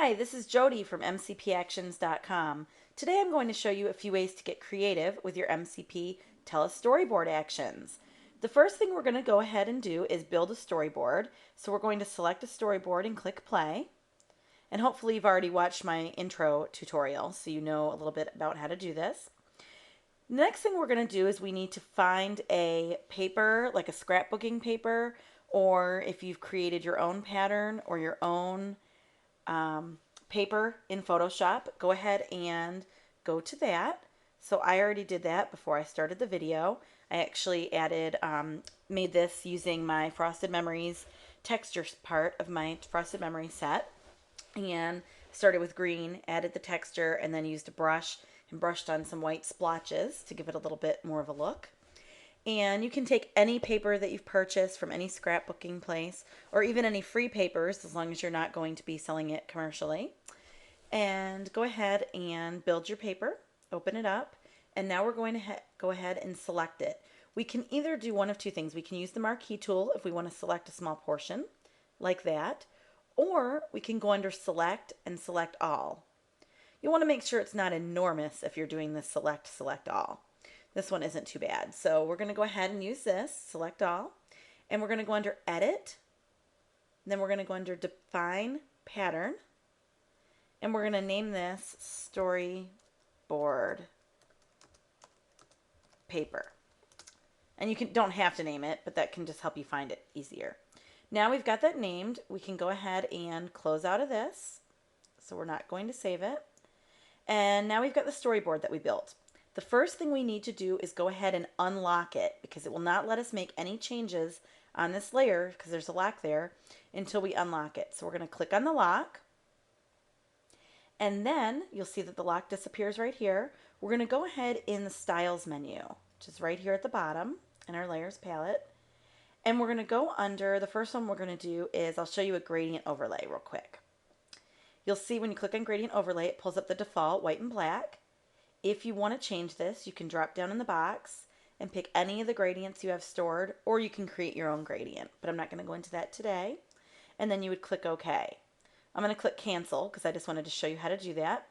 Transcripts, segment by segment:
Hi, this is Jody from mcpactions.com. Today I'm going to show you a few ways to get creative with your MCP Tell a Storyboard actions. The first thing we're going to go ahead and do is build a storyboard. So we're going to select a storyboard and click play. And hopefully you've already watched my intro tutorial so you know a little bit about how to do this. The next thing we're going to do is we need to find a paper, like a scrapbooking paper, or if you've created your own pattern or your own paper in Photoshop, go ahead and go to that. So I already did that before I started the video. I actually made this using my Frosted Memories textures part of my Frosted Memories set, and started with green, added the texture, and then used a brush and brushed on some white splotches to give it a little bit more of a look. And you can take any paper that you've purchased from any scrapbooking place, or even any free papers, as long as you're not going to be selling it commercially. And go ahead and build your paper, open it up, and now we're going to go ahead and select it. We can either do one of two things. We can use the marquee tool if we want to select a small portion, like that, or we can go under select and select all. You want to make sure it's not enormous if you're doing the select all. This one isn't too bad. So we're going to go ahead and use this, select all, and we're going to go under edit. Then we're going to go under define pattern, and we're going to name this storyboard paper. And you don't have to name it, but that can just help you find it easier. Now we've got that named, we can go ahead and close out of this. So we're not going to save it. And now we've got the storyboard that we built. The first thing we need to do is go ahead and unlock it, because it will not let us make any changes on this layer, because there's a lock there, until we unlock it. So we're going to click on the lock, and then you'll see that the lock disappears right here. We're going to go ahead in the styles menu, which is right here at the bottom in our layers palette, and we're going to go under, the first one we're going to do is, I'll show you a gradient overlay real quick. You'll see when you click on gradient overlay, it pulls up the default white and black. If you want to change this, you can drop down in the box and pick any of the gradients you have stored, or you can create your own gradient, but I'm not going to go into that today. And then you would click OK. I'm going to click cancel because I just wanted to show you how to do that.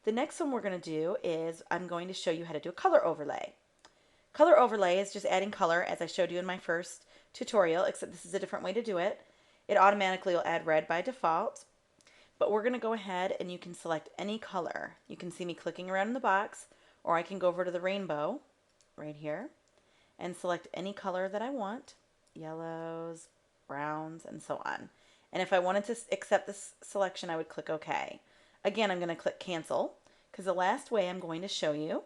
The next one we're going to do is I'm going to show you how to do a color overlay. Color overlay is just adding color, as I showed you in my first tutorial, except this is a different way to do it. It automatically will add red by default. But we're going to go ahead and you can select any color. You can see me clicking around in the box, or I can go over to the rainbow right here and select any color that I want, yellows, browns, and so on. And if I wanted to accept this selection, I would click OK. Again, I'm going to click cancel, because the last way I'm going to show you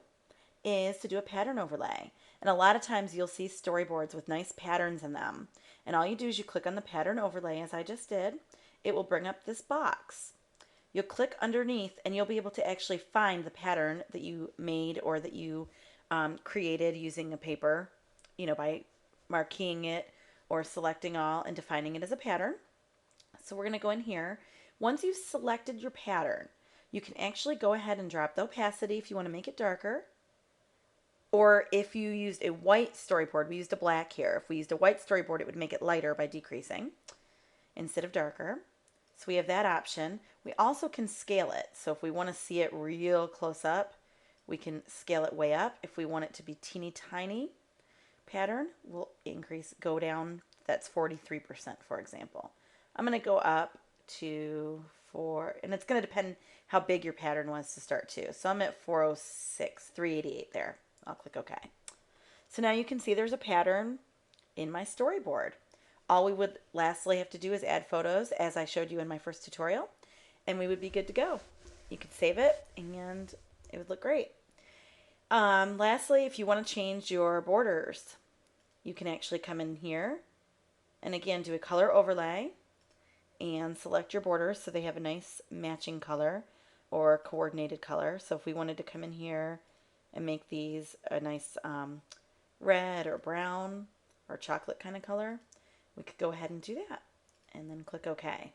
is to do a pattern overlay. And a lot of times you'll see storyboards with nice patterns in them. And all you do is you click on the pattern overlay, as I just did. It will bring up this box. You'll click underneath and you'll be able to actually find the pattern that you made or that you created using a paper, by marqueing it or selecting all and defining it as a pattern. So we're going to go in here. Once you've selected your pattern, you can actually go ahead and drop the opacity if you want to make it darker. Or if you used a white storyboard, we used a black here. If we used a white storyboard, it would make it lighter by decreasing instead of darker. So we have that option. We also can scale it. So if we want to see it real close up, we can scale it way up. If we want it to be teeny tiny pattern, we'll go down. That's 43%, for example. I'm going to go up to 4, and it's going to depend how big your pattern was to start too. So I'm at 406, 388 there. I'll click OK. So now you can see there's a pattern in my storyboard. All we would lastly have to do is add photos, as I showed you in my first tutorial, and we would be good to go. You could save it and it would look great. Lastly, if you want to change your borders, you can actually come in here and again do a color overlay and select your borders so they have a nice matching color or coordinated color. So if we wanted to come in here and make these a nice red or brown or chocolate kind of color, we could go ahead and do that and then click OK.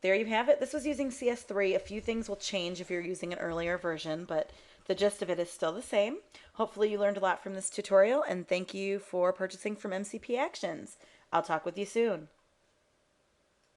There you have it. This was using CS3. A few things will change if you're using an earlier version, but the gist of it is still the same. Hopefully you learned a lot from this tutorial, and thank you for purchasing from MCP Actions. I'll talk with you soon.